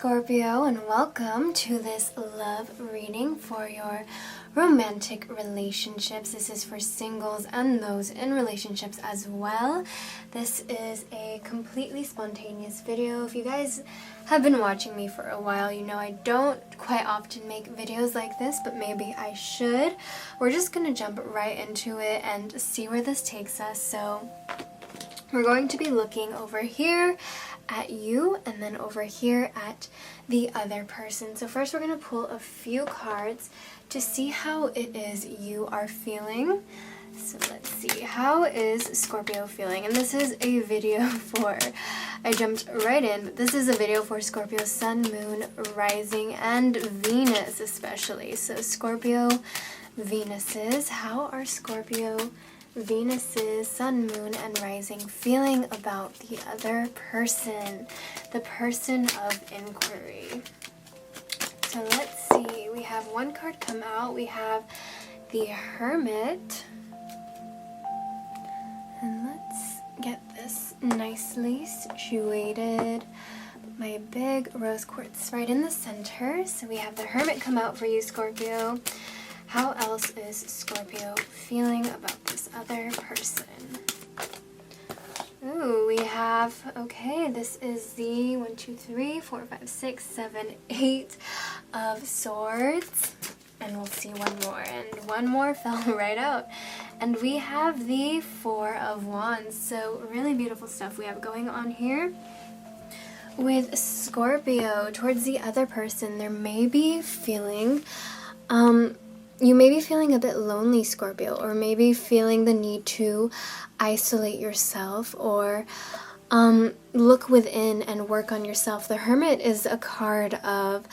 Scorpio, and welcome to this love reading for your romantic relationships. This is for singles and those in relationships as well. This is a completely spontaneous video. If you guys have been watching me for a while, you know I don't quite often make videos like this, but maybe I should. We're just gonna jump right into it and see where this takes us. So we're going to be looking over here at you and then over here at the other person. So first we're going to pull a few cards to see how it is you are feeling. So let's see, how is Scorpio feeling? And this is a video for, I jumped right in, but this is a video for Scorpio Sun, Moon, Rising, and Venus especially. So Scorpio Venuses, how are Scorpio Venus's Sun, Moon, and Rising feeling about the other person, the person of inquiry? So let's see, we have one card come out. We have the Hermit, and let's get this nicely situated. My big rose quartz right in the center. So we have the Hermit come out for you, Scorpio. How else is Scorpio feeling about this other person? Ooh, we have, okay, this is the 1, 2, 3, 4, 5, 6, 7, 8 of Swords. And we'll see one more. And one more fell right out. And we have the 4 of Wands. So really beautiful stuff we have going on here. With Scorpio, towards the other person, there may be feeling, you may be feeling a bit lonely, Scorpio, or maybe feeling the need to isolate yourself or look within and work on yourself. The Hermit is a card of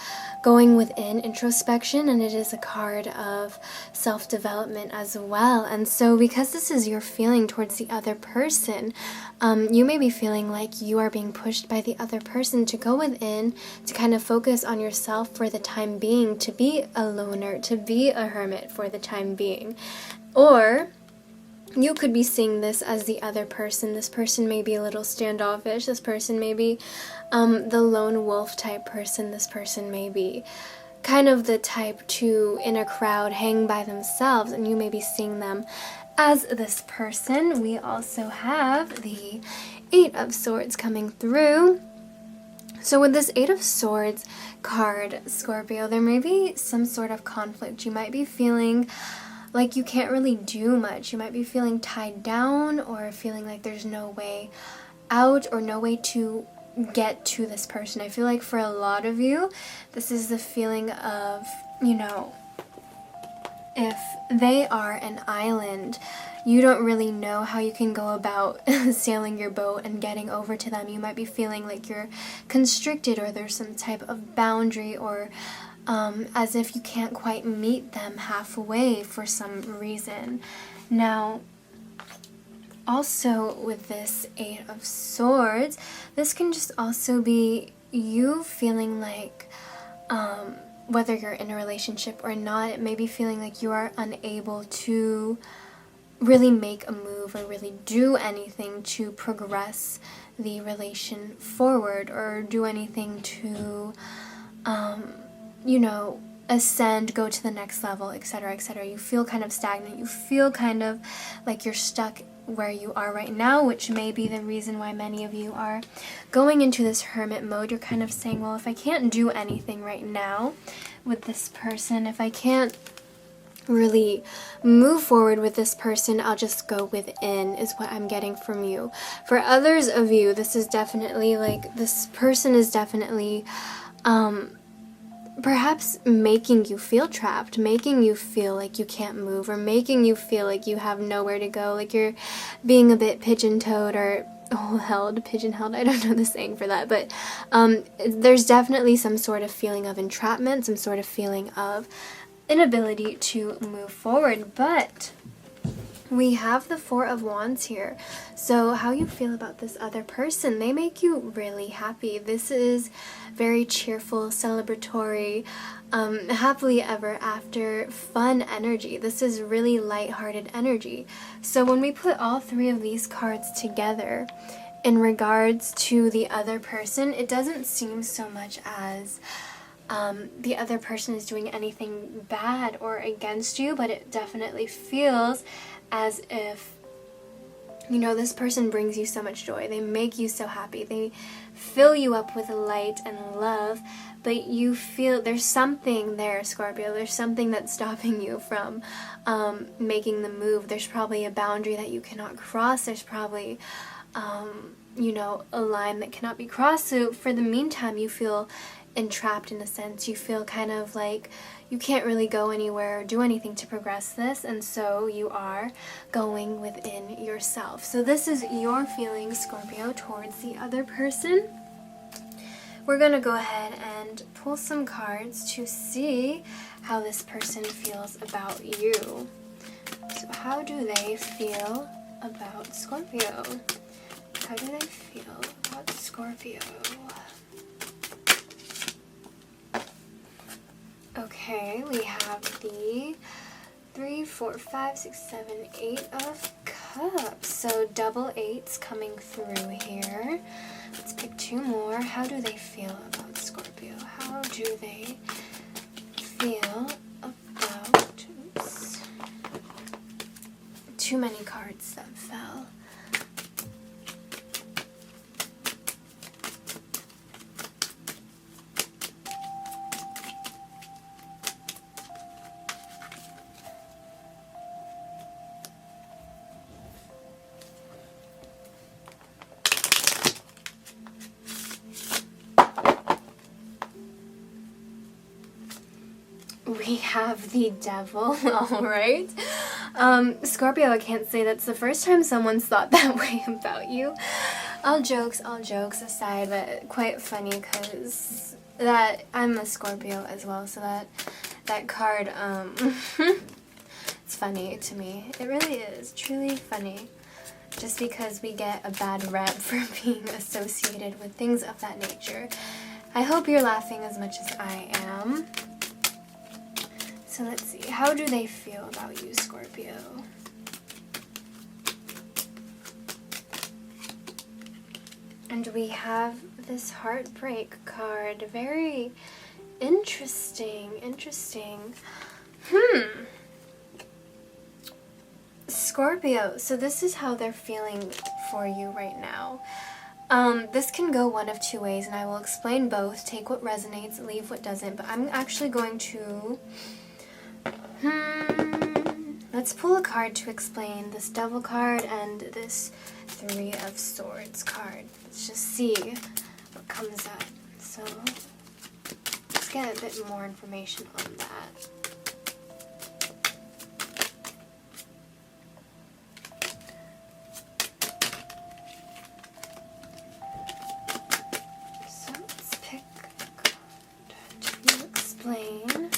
going within, introspection, and it is a card of self-development as well. And so because this is your feeling towards the other person, you may be feeling like you are being pushed by the other person to go within, to kind of focus on yourself for the time being, to be a loner, to be a hermit for the time being. Or you could be seeing this as the other person. This person may be a little standoffish. This person may be the lone wolf type person. This person may be kind of the type to, in a crowd, hang by themselves, and you may be seeing them as this person. We also have the 8 of Swords coming through. So with this 8 of Swords card, Scorpio, there may be some sort of conflict. You might be feeling like you can't really do much. You might be feeling tied down or feeling like there's no way out or no way to get to this person. I feel like for a lot of you, this is the feeling of, you know, if they are an island, you don't really know how you can go about sailing your boat and getting over to them. You might be feeling like you're constricted or there's some type of boundary or as if you can't quite meet them halfway for some reason. Now, also with this 8 of Swords, this can just also be you feeling like, whether you're in a relationship or not, it may be feeling like you are unable to really make a move or really do anything to progress the relation forward or do anything to, you know, ascend, go to the next level, etc., etc. You feel kind of stagnant. You feel kind of like you're stuck where you are right now, which may be the reason why many of you are going into this hermit mode. You're kind of saying, well, if I can't do anything right now with this person, if I can't really move forward with this person, I'll just go within, is what I'm getting from you. For others of you, this is definitely like, this person is definitely perhaps making you feel trapped, making you feel like you can't move, or making you feel like you have nowhere to go, like you're being a bit pigeon-toed or pigeon-held, I don't know the saying for that, but there's definitely some sort of feeling of entrapment, some sort of feeling of inability to move forward. But we have the 4 of Wands here. So how you feel about this other person, they make you really happy. This is very cheerful, celebratory, happily ever after, fun energy. This is really lighthearted energy. So when we put all 3 of these cards together, in regards to the other person, it doesn't seem so much as the other person is doing anything bad or against you, but it definitely feels as if, you know, this person brings you so much joy. They make you so happy. They fill you up with light and love, but you feel there's something there, Scorpio. There's something that's stopping you from making the move. There's probably a boundary that you cannot cross. There's probably, you know, a line that cannot be crossed. So for the meantime, you feel entrapped in a sense. You feel kind of like you can't really go anywhere or do anything to progress this, and so you are going within yourself. So this is your feeling, Scorpio, towards the other person. We're gonna go ahead and pull some cards to see how this person feels about you. So how do they feel about Scorpio? How do they feel about Scorpio? Okay, we have the 3, 4, 5, 6, 7, 8 of cups. So double eights coming through here. Let's pick 2 more. How do they feel about Scorpio? How do they feel about... Oops. Too many cards that fell. We have the devil, all right. Scorpio, I can't say that's the first time someone's thought that way about you. All jokes aside, but quite funny because that I'm a Scorpio as well, so that card, it's funny to me. It really is, truly funny. Just because we get a bad rep for being associated with things of that nature. I hope you're laughing as much as I am. So let's see, how do they feel about you, Scorpio? And we have this heartbreak card. Very interesting. Scorpio, so this is how they're feeling for you right now. This can go one of 2 ways, and I will explain both. Take what resonates, leave what doesn't, but I'm actually going to... Let's pull a card to explain this Devil card and this 3 of Swords card. Let's just see what comes up. So let's get a bit more information on that. So let's pick a card to explain.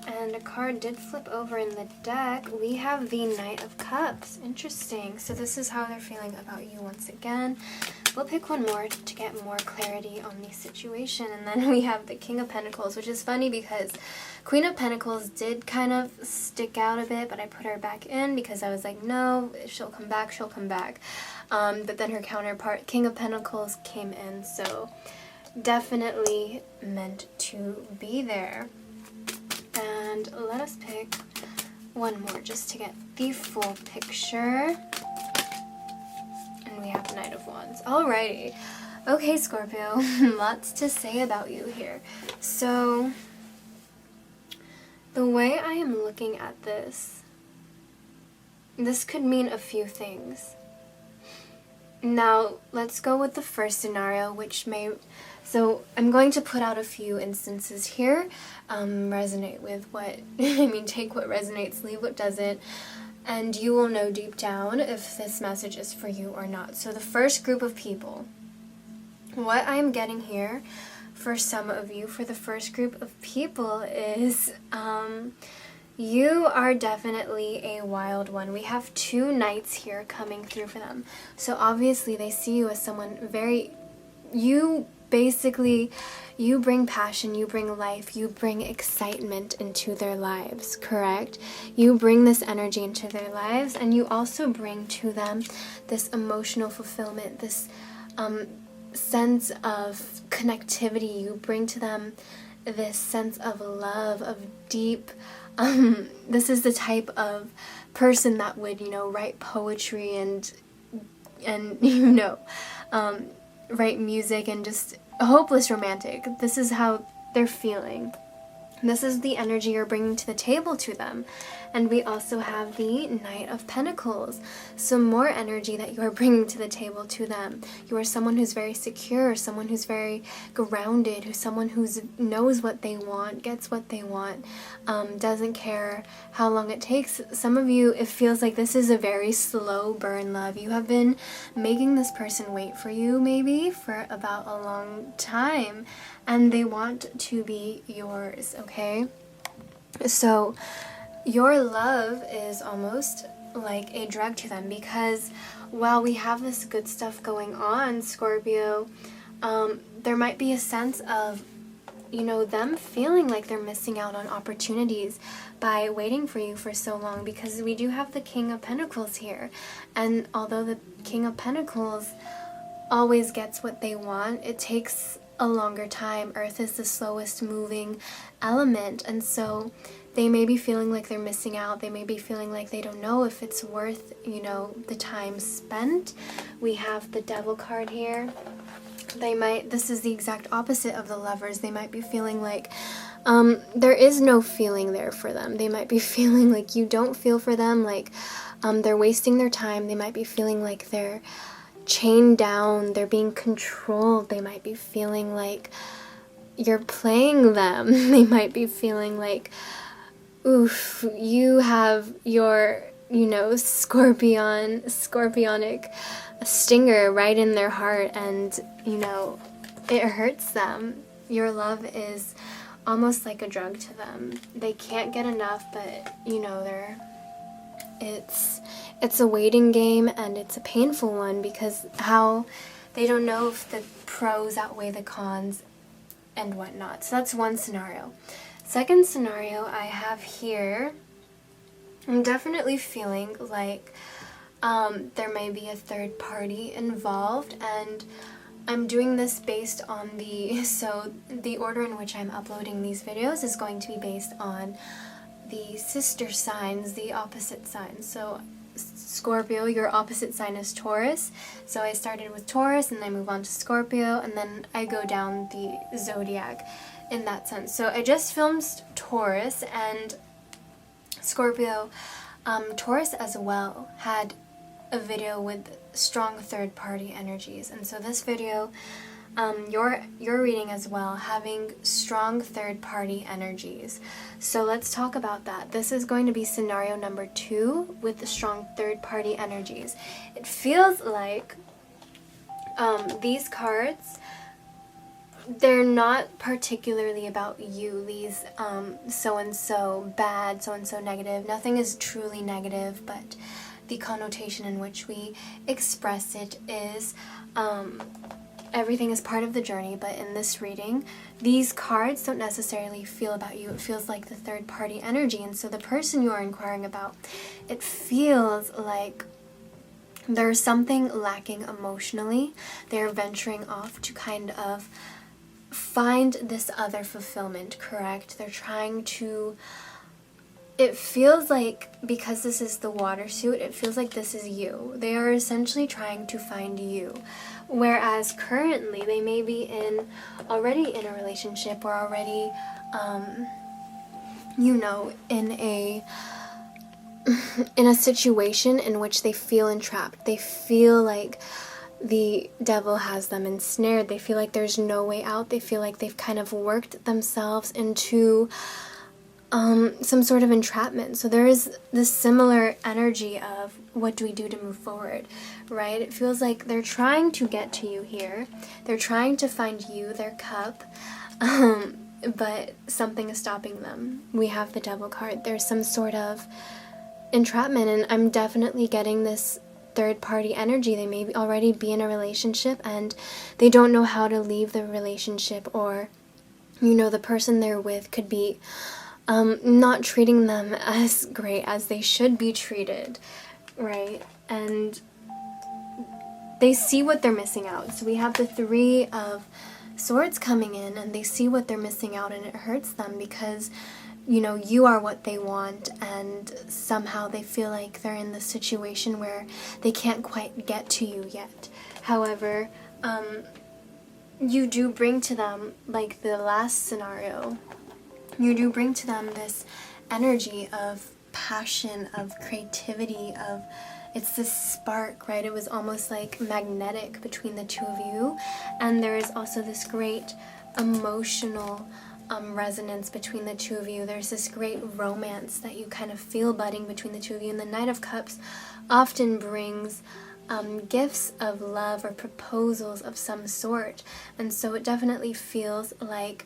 And a card did flip over in the deck. We have the Knight of Cups. Interesting. So this is how they're feeling about you once again. We'll pick one more to get more clarity on the situation. And then we have the King of Pentacles, which is funny because Queen of Pentacles did kind of stick out a bit, but I put her back in because I was like, no, she'll come back, she'll come back. But then her counterpart, King of Pentacles, came in. So definitely meant to be there. And let us pick one more just to get the full picture. And we have the Knight of Wands. Alrighty. Okay, Scorpio. Lots to say about you here. So, the way I am looking at this could mean a few things. Now, let's go with the first scenario, which may... So I'm going to put out a few instances here, resonate with what, take what resonates, leave what doesn't, and you will know deep down if this message is for you or not. So the first group of people, what I'm getting here for some of you, for the first group of people is, you are definitely a wild one. We have 2 knights here coming through for them. So obviously they see you as someone very, you basically, you bring passion, you bring life, you bring excitement into their lives, correct? You bring this energy into their lives, and you also bring to them this emotional fulfillment, this sense of connectivity. You bring to them this sense of love, of deep, this is the type of person that would, write poetry and write music and just hopeless romantic. This is how they're feeling. This is the energy you're bringing to the table to them. And we also have the Knight of Pentacles. Some more energy that you're bringing to the table to them. You are someone who's very secure, someone who's very grounded, who's someone who knows what they want, gets what they want, doesn't care how long it takes. Some of you, it feels like this is a very slow burn love. You have been making this person wait for you maybe for about a long time, and they want to be yours, okay? So your love is almost like a drug to them, because while we have this good stuff going on, Scorpio, there might be a sense of, them feeling like they're missing out on opportunities by waiting for you for so long, because we do have the King of Pentacles here. And although the King of Pentacles always gets what they want, it takes a longer time. Earth is the slowest moving element, and so they may be feeling like they're missing out. They may be feeling like they don't know if it's worth, the time spent. We have the Devil card here. This is the exact opposite of the Lovers. They might be feeling like there is no feeling there for them. They might be feeling like you don't feel for them, like they're wasting their time. They might be feeling like they're chained down, they're being controlled. They might be feeling like you're playing them. They might be feeling like, oof, you have your, scorpionic stinger right in their heart, and, it hurts them. Your love is almost like a drug to them. They can't get enough, but, it's a waiting game, and it's a painful one, because they don't know if the pros outweigh the cons and whatnot. So that's one scenario. Second scenario I have here, I'm definitely feeling like there may be a third party involved, and I'm doing this based on the order in which I'm uploading these videos is going to be based on the sister signs, the opposite signs. So Scorpio, your opposite sign is Taurus. So I started with Taurus, and then I move on to Scorpio, and then I go down the zodiac in that sense. So I just filmed Taurus and Scorpio. Taurus as well had a video with strong third-party energies, and so this video, your reading as well, having strong third-party energies. So let's talk about that. This is going to be scenario number 2 with the strong third-party energies. It feels like these cards, they're not particularly about you, these so-and-so bad, so-and-so negative. Nothing is truly negative, but the connotation in which we express it is everything is part of the journey. But in this reading, these cards don't necessarily feel about you. It feels like the third-party energy, and so the person you are inquiring about, it feels like there's something lacking emotionally. They're venturing off to kind of find this other fulfillment, correct? They're trying to, it feels like, because this is the water suit, it feels like this is you. They are essentially trying to find you. Whereas currently they may be already in a relationship, or already, in a situation in which they feel entrapped. They feel like the devil has them ensnared. They feel like there's no way out. They feel like they've kind of worked themselves into some sort of entrapment. So there is this similar energy of, what do we do to move forward, right? It feels like they're trying to get to you here. They're trying to find you, their cup, but something is stopping them. We have the Devil card. There's some sort of entrapment, and I'm definitely getting this third party energy. They may already be in a relationship and they don't know how to leave the relationship, or the person they're with could be not treating them as great as they should be treated, right? And they see what they're missing out. So we have the Three of Swords coming in, and they see what they're missing out, and it hurts them because you are what they want, and somehow they feel like they're in this situation where they can't quite get to you yet. However, you do bring to them, like the last scenario, you do bring to them this energy of passion, of creativity, it's this spark, right? It was almost like magnetic between the two of you, and there is also this great emotional resonance between the two of you. There's this great romance that you kind of feel budding between the two of you, and the Knight of Cups often brings gifts of love or proposals of some sort, and so it definitely feels like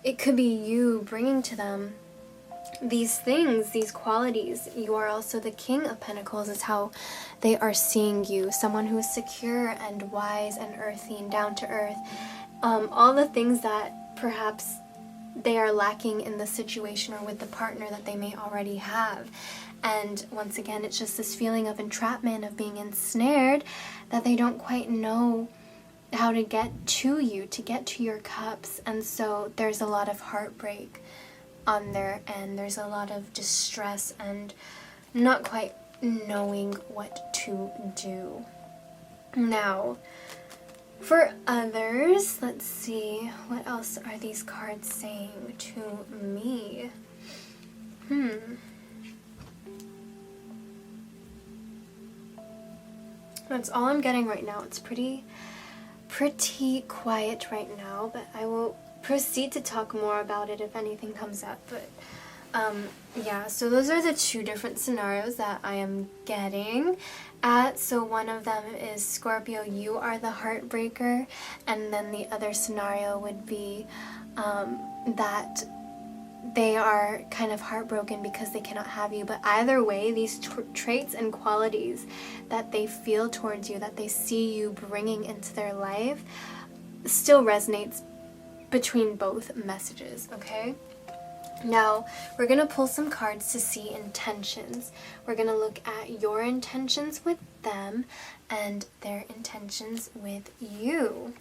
it could be you bringing to them these things, these qualities. You are also the King of Pentacles is how they are seeing you, someone who is secure and wise and earthy and down to earth, all the things that perhaps they are lacking in the situation or with the partner that they may already have. And once again, it's just this feeling of entrapment, of being ensnared, that they don't quite know how to get to you, to get to your cups. And so there's a lot of heartbreak on their end. There's a lot of distress and not quite knowing what to do. Now, for others, let's see, what else are these cards saying to me? That's all I'm getting right now. It's pretty quiet right now, but I will proceed to talk more about it if anything comes up. But yeah, so those are the two different scenarios that I am getting at. So one of them is Scorpio, you are the heartbreaker, and then the other scenario would be that they are kind of heartbroken because they cannot have you. But either way, these traits and qualities that they feel towards you, that they see you bringing into their life, still resonates between both messages, okay? Now, we're going to pull some cards to see intentions. We're going to look at your intentions with them and their intentions with you.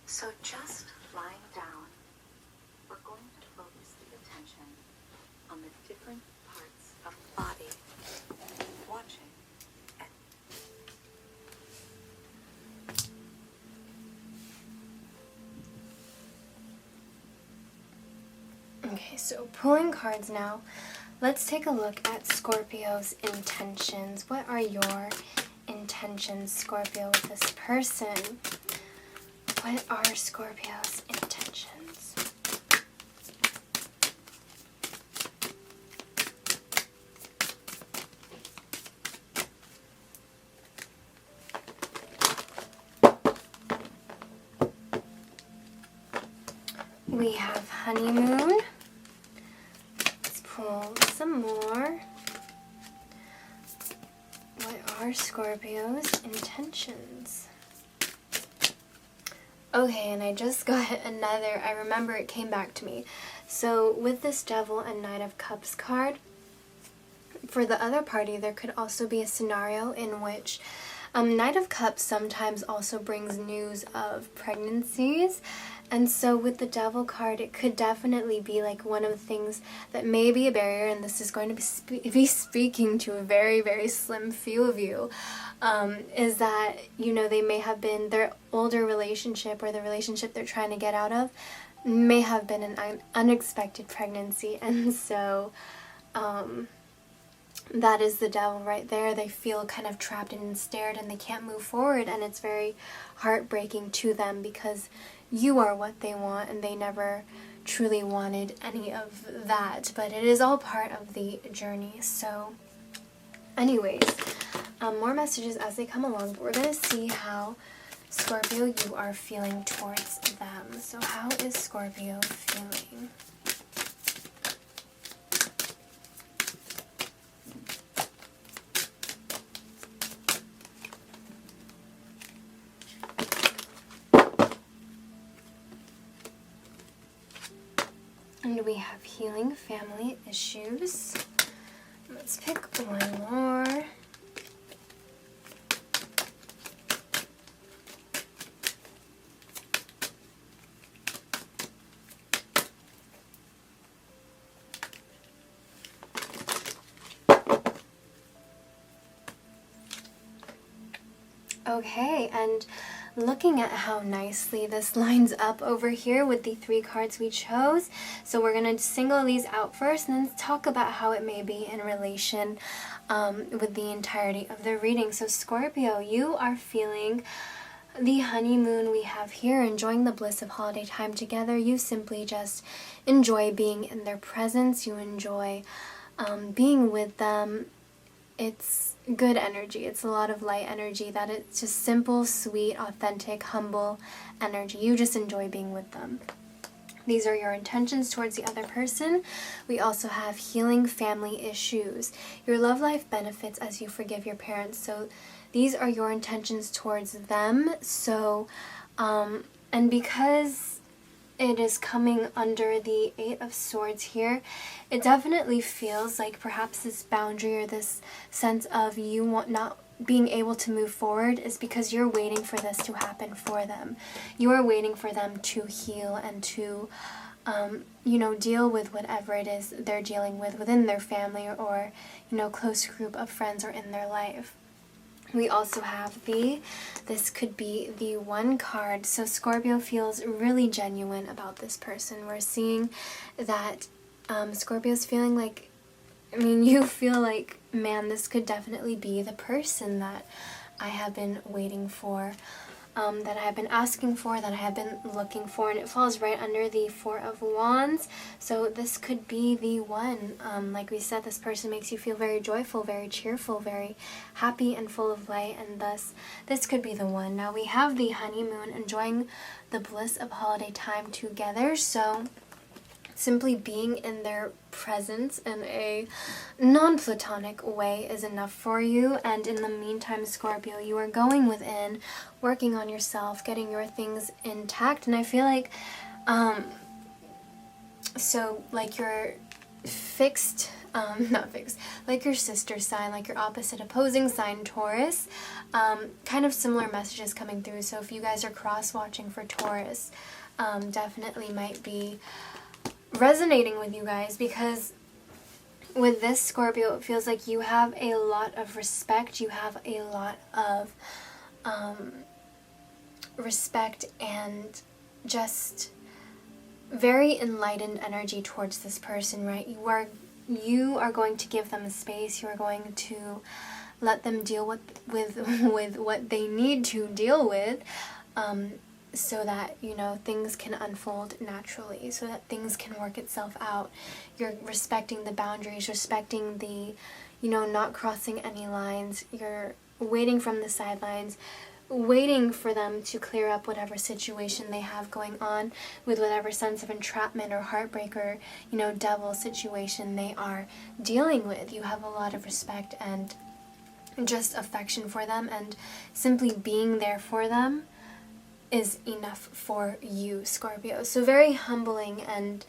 So just lying down, we're going to focus the attention on the different parts of the body, watching and Okay, so pulling cards now. Let's take a look at Scorpio's intentions. What are your intentions, Scorpio, with this person? What are Scorpio's intentions? We have honeymoon. Let's pull some more. What are Scorpio's intentions? Okay, and I just got another, I remember it came back to me. So with this Devil and Knight of Cups card, for the other party, there could also be a scenario in which Knight of Cups sometimes also brings news of pregnancies, And so with the Devil card, it could definitely be like one of the things that may be a barrier, and this is going to be speaking to a very, very slim few of you, is that, you know, they may have been, their older relationship or the relationship they're trying to get out of may have been an unexpected pregnancy, and so that is the Devil right there. They feel kind of trapped and ensnared and they can't move forward, and it's very heartbreaking to them because you are what they want and they never truly wanted any of that, but it is all part of the journey. So anyways, more messages as they come along, but we're going to see how, Scorpio, you are feeling towards them. So how is Scorpio feeling? And we have healing family issues. Let's pick one more. Okay, and looking at how nicely this lines up over here with the 3 cards we chose, so we're going to single these out first and then talk about how it may be in relation with the entirety of the reading. So Scorpio, you are feeling the honeymoon we have here, enjoying the bliss of holiday time together. You simply just enjoy being in their presence. You enjoy being with them. It's good energy. It's a lot of light energy, that it's just simple, sweet, authentic, humble energy. You just enjoy being with them. These are your intentions towards the other person. We also have healing family issues. Your love life benefits as you forgive your parents. So these are your intentions towards them. So, and because it is coming under the 8 of Swords here, it definitely feels like perhaps this boundary or this sense of you not being able to move forward is because you're waiting for this to happen for them. You are waiting for them to heal and to, you know, deal with whatever it is they're dealing with within their family or, you know, close group of friends or in their life. We also have this could be the 1 card. So Scorpio feels really genuine about this person. We're seeing that Scorpio's feeling like, I mean, you feel like, man, this could definitely be the person that I have been waiting for, that I have been asking for, that I have been looking for, and it falls right under the 4 of Wands. So this could be the one. Like we said, this person makes you feel very joyful, very cheerful, very happy and full of light, and thus this could be the one. Now we have the honeymoon, enjoying the bliss of holiday time together. So simply being in their presence in a non-platonic way is enough for you. And in the meantime, Scorpio, you are going within, working on yourself, getting your things intact. And I feel like, so like your fixed, not fixed, like your sister sign, like your opposite opposing sign, Taurus, kind of similar messages coming through. So if you guys are cross-watching for Taurus, definitely might be resonating with you guys, because with this Scorpio, it feels like you have a lot of respect. You have a lot of respect and just very enlightened energy towards this person, right? You are going to give them space. You are going to let them deal with what they need to deal with, so that, you know, things can unfold naturally, so that things can work itself out. You're respecting the boundaries, respecting the, you know, not crossing any lines. You're waiting from the sidelines, waiting for them to clear up whatever situation they have going on with whatever sense of entrapment or heartbreak or, you know, devil situation they are dealing with. You have a lot of respect and just affection for them, and simply being there for them is enough for you, Scorpio. So very humbling and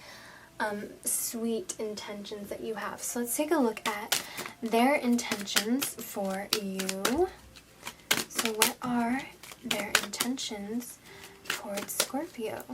sweet intentions that you have. So let's take a look at their intentions for you. So what are their intentions towards Scorpio?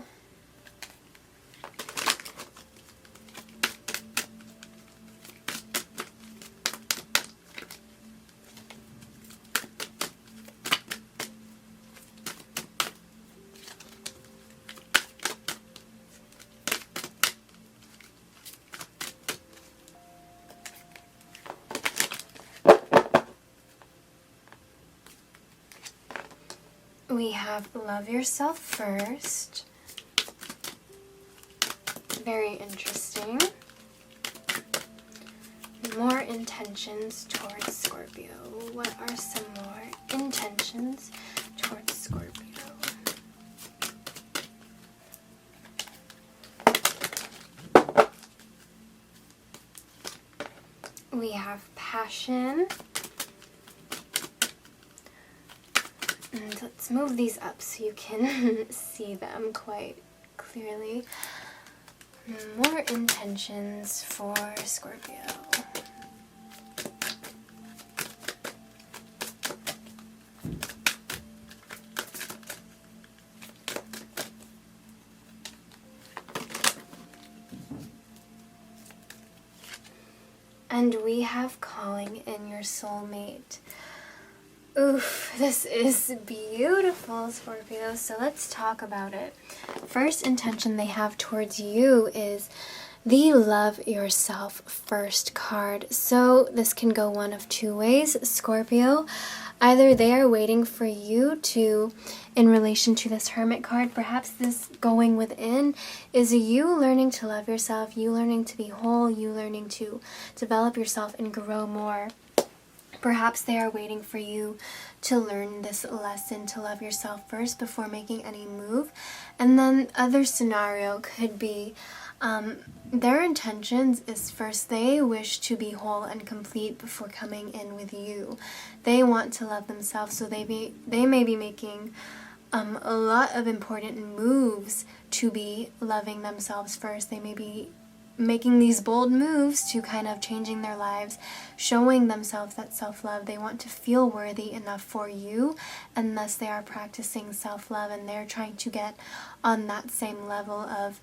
We have love yourself first. Very interesting. More intentions towards Scorpio. What are some more intentions towards Scorpio? We have passion. And let's move these up so you can see them quite clearly. More intentions for Scorpio. And we have calling in your soulmate. Oof, this is beautiful, Scorpio. So let's talk about it. First intention they have towards you is the love yourself first card. So this can go one of two ways, Scorpio. Either they are waiting for you to, in relation to this Hermit card, perhaps this going within is you learning to love yourself, you learning to be whole, you learning to develop yourself and grow more. Perhaps they are waiting for you to learn this lesson to love yourself first before making any move. And then other scenario could be their intentions is first they wish to be whole and complete before coming in with you. They want to love themselves, so they may be making a lot of important moves to be loving themselves first. They may be making these bold moves to kind of changing their lives, showing themselves that self-love. They want to feel worthy enough for you, and thus they are practicing self-love, and they're trying to get on that same level of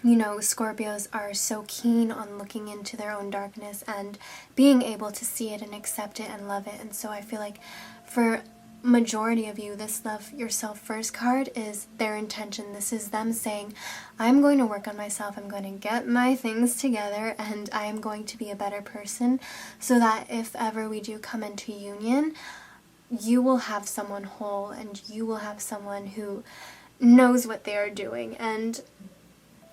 you know, Scorpios are so keen on looking into their own darkness and being able to see it and accept it and love it. And so I feel like for majority of you, this love yourself first card is their intention. This is them saying, I'm going to work on myself, I'm going to get my things together, and I am going to be a better person so that if ever we do come into union, you will have someone whole and you will have someone who knows what they are doing. And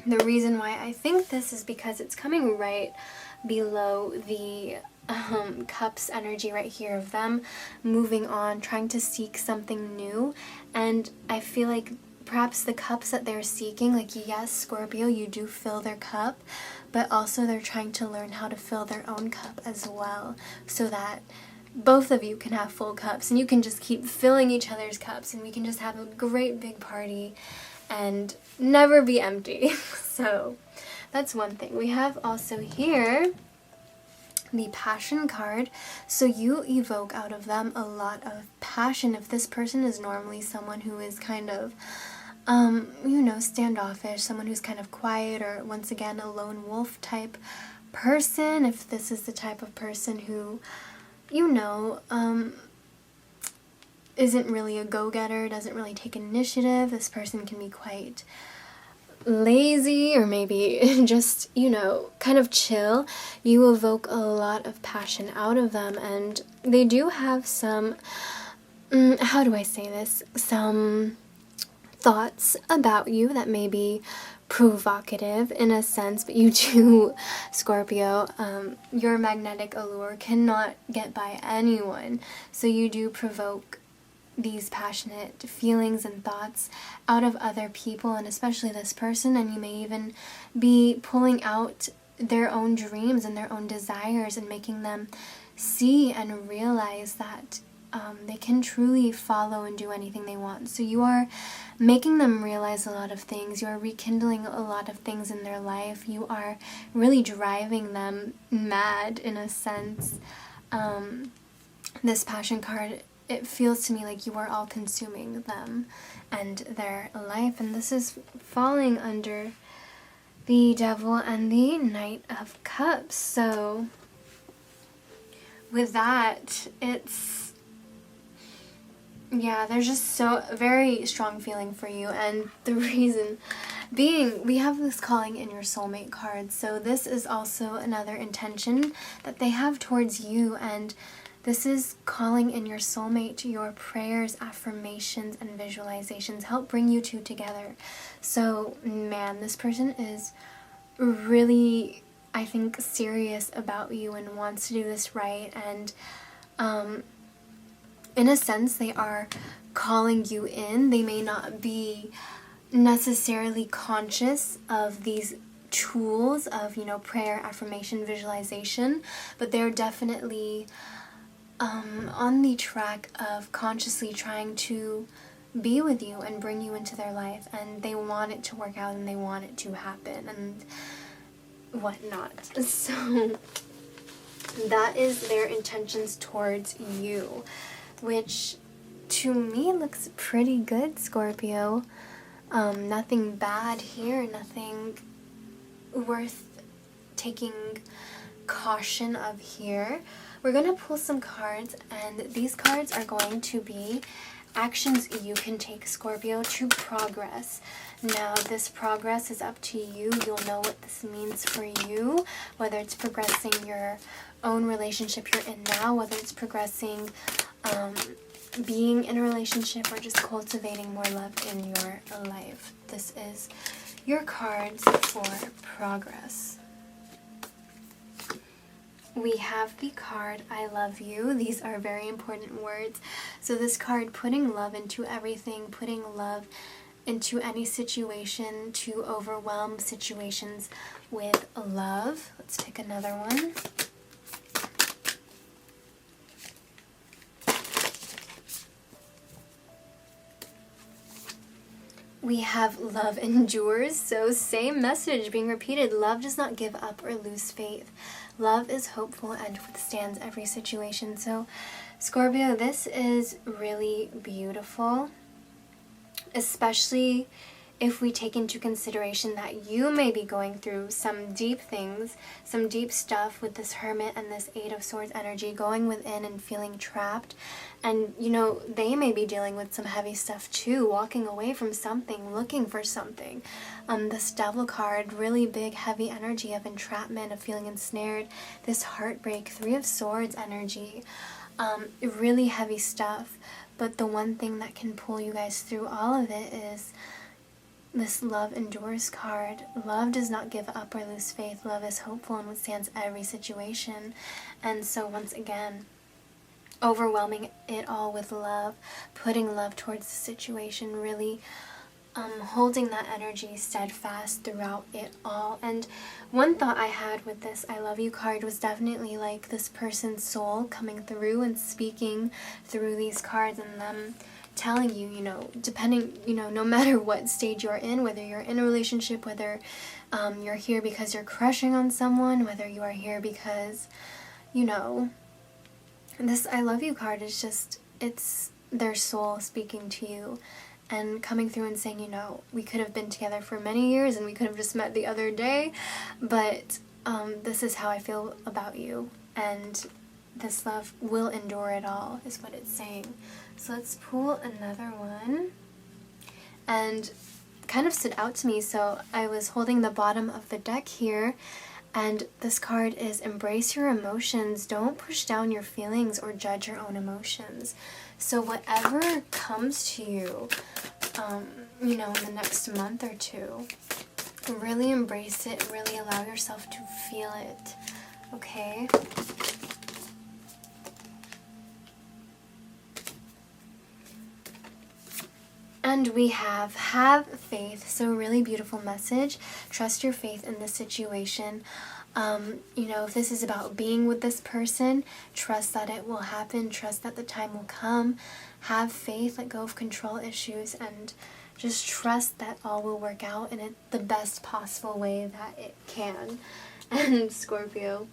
the reason why I think this is because it's coming right below the Cups energy right here of them moving on, trying to seek something new. And I feel like perhaps the cups that they're seeking, like yes, Scorpio, you do fill their cup, but also they're trying to learn how to fill their own cup as well, so that both of you can have full cups and you can just keep filling each other's cups and we can just have a great big party and never be empty. So that's one thing. We have also here the passion card. So you evoke out of them a lot of passion. If this person is normally someone who is kind of you know, standoffish, someone who's kind of quiet, or once again a lone wolf type person, if this is the type of person who, you know, isn't really a go-getter, doesn't really take initiative, this person can be quite lazy or maybe just, you know, kind of chill. You evoke a lot of passion out of them, and they do have some, how do I say this, some thoughts about you that may be provocative in a sense, but you do, Scorpio, your magnetic allure cannot get by anyone, so you do provoke these passionate feelings and thoughts out of other people, and especially this person, and you may even be pulling out their own dreams and their own desires and making them see and realize that they can truly follow and do anything they want. So you are making them realize a lot of things. You are rekindling a lot of things in their life. You are really driving them mad in a sense. This passion card, it feels to me like you are all consuming them and their life. And this is falling under the Devil and the Knight of Cups. So with that, it's, yeah, there's just so very strong feeling for you. And the reason being, we have this calling in your soulmate card. So this is also another intention that they have towards you, and This is calling in your soulmate. Your prayers, affirmations, and visualizations help bring you two together. So, man, this person is really, I think, serious about you and wants to do this right. And in a sense, they are calling you in. They may not be necessarily conscious of these tools of, you know, prayer, affirmation, visualization, but they're definitely on the track of consciously trying to be with you and bring you into their life, and they want it to work out and they want it to happen and whatnot. So that is their intentions towards you, which to me looks pretty good, Scorpio. Nothing bad here, nothing worth taking caution of here. We're going to pull some cards, and these cards are going to be actions you can take, Scorpio, to progress. Now, this progress is up to you. You'll know what this means for you, whether it's progressing your own relationship you're in now, whether it's progressing being in a relationship, or just cultivating more love in your life. This is your cards for progress. We have the card, I love you. These are very important words. So this card, putting love into everything, putting love into any situation, to overwhelm situations with love. Let's take another one. We have love endures, so same message being repeated. Love does not give up or lose faith. Love is hopeful and withstands every situation. So, Scorpio, this is really beautiful, especially if we take into consideration that you may be going through some deep things, some deep stuff with this Hermit and this Eight of Swords energy, going within and feeling trapped. And, you know, they may be dealing with some heavy stuff too, walking away from something, looking for something. This Devil card, really big, heavy energy of entrapment, of feeling ensnared. This heartbreak, Three of Swords energy, really heavy stuff. But the one thing that can pull you guys through all of it is this love endures card. Love does not give up or lose faith. Love is hopeful and withstands every situation. And so once again, overwhelming it all with love, putting love towards the situation, really holding that energy steadfast throughout it all. And one thought I had with this I love you card was definitely like this person's soul coming through and speaking through these cards, and them telling you, you know, depending, you know, no matter what stage you're in, whether you're in a relationship, whether you're here because you're crushing on someone, whether you are here because, you know, this I love you card is just, it's their soul speaking to you and coming through and saying, you know, we could have been together for many years and we could have just met the other day, but this is how I feel about you, and this love will endure it all, is what it's saying. So let's pull another one. And kind of stood out to me, so I was holding the bottom of the deck here, and this card is embrace your emotions. Don't push down your feelings or judge your own emotions. So whatever comes to you, you know, in the next month or two, really embrace it, really allow yourself to feel it, okay? And we have faith, so really beautiful message. Trust your faith in this situation. You know, if this is about being with this person, trust that it will happen. Trust that the time will come. Have faith, let go of control issues, and just trust that all will work out in the best possible way that it can. And Scorpio,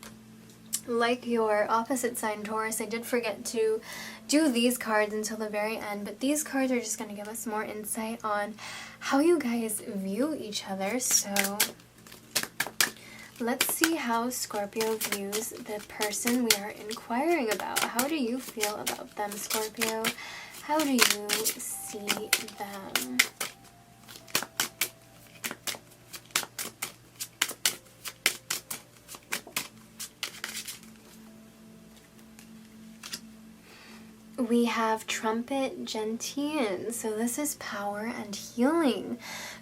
like your opposite sign, Taurus, I did forget to do these cards until the very end, but these cards are just going to give us more insight on how you guys view each other. So let's see how Scorpio views the person we are inquiring about. How do you feel about them, Scorpio? How do you see them? we have Trumpet Gentian. So this is power and healing.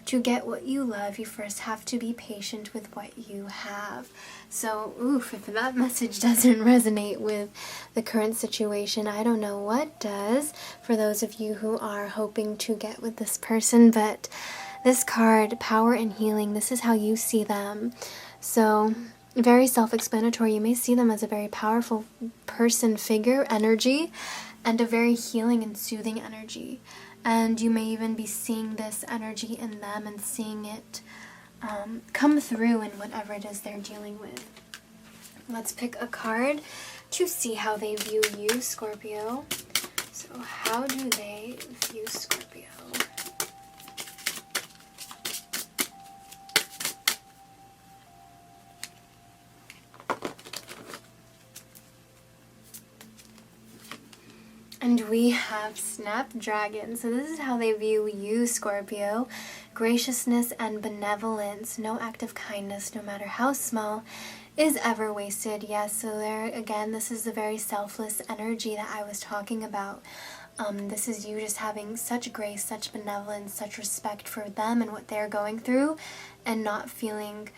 To get what you love, you first have to be patient with what you have. So, oof, if that message doesn't resonate with the current situation, I don't know what does for those of you who are hoping to get with this person. But this card, power and healing, this is how you see them. So, very self-explanatory. You may see them as a very powerful person, figure, energy, and a very healing and soothing energy. And you may even be seeing this energy in them and seeing it come through in whatever it is they're dealing with. Let's pick a card to see how they view you, Scorpio. So how do they view Scorpio? And we have Snapdragon. So this is how they view you, Scorpio. Graciousness and benevolence. No act of kindness, no matter how small, is ever wasted. Yes, so there again, this is the very selfless energy that I was talking about. This is you just having such grace, such benevolence, such respect for them and what they're going through, and not feeling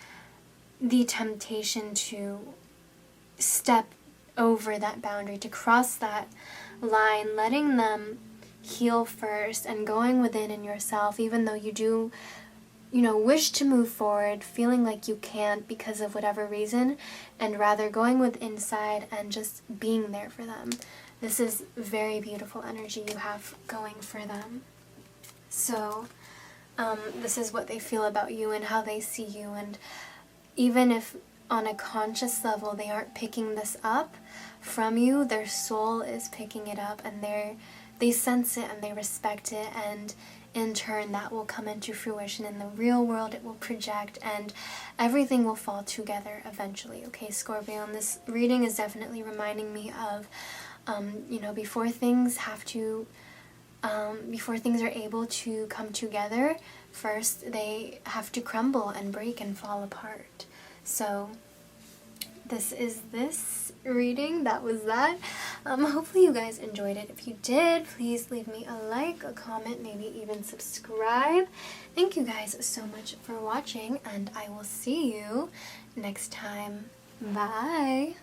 the temptation to step over that boundary, to cross that line, letting them heal first and going within in yourself, even though you do, wish to move forward, feeling like you can't because of whatever reason, and rather going with inside and just being there for them. This is very beautiful energy you have going for them. So this is what they feel about you and how they see you, and even if on a conscious level they aren't picking this up from you, their soul is picking it up, and they sense it and they respect it, and in turn that will come into fruition in the real world. It will project and everything will fall together eventually. Okay, Scorpio, and this reading is definitely reminding me of before things are able to come together, first they have to crumble and break and fall apart. So this is this reading. That was that. Hopefully you guys enjoyed it. If you did, please leave me a like, a comment, maybe even subscribe. Thank you guys so much for watching, and I will see you next time. Bye.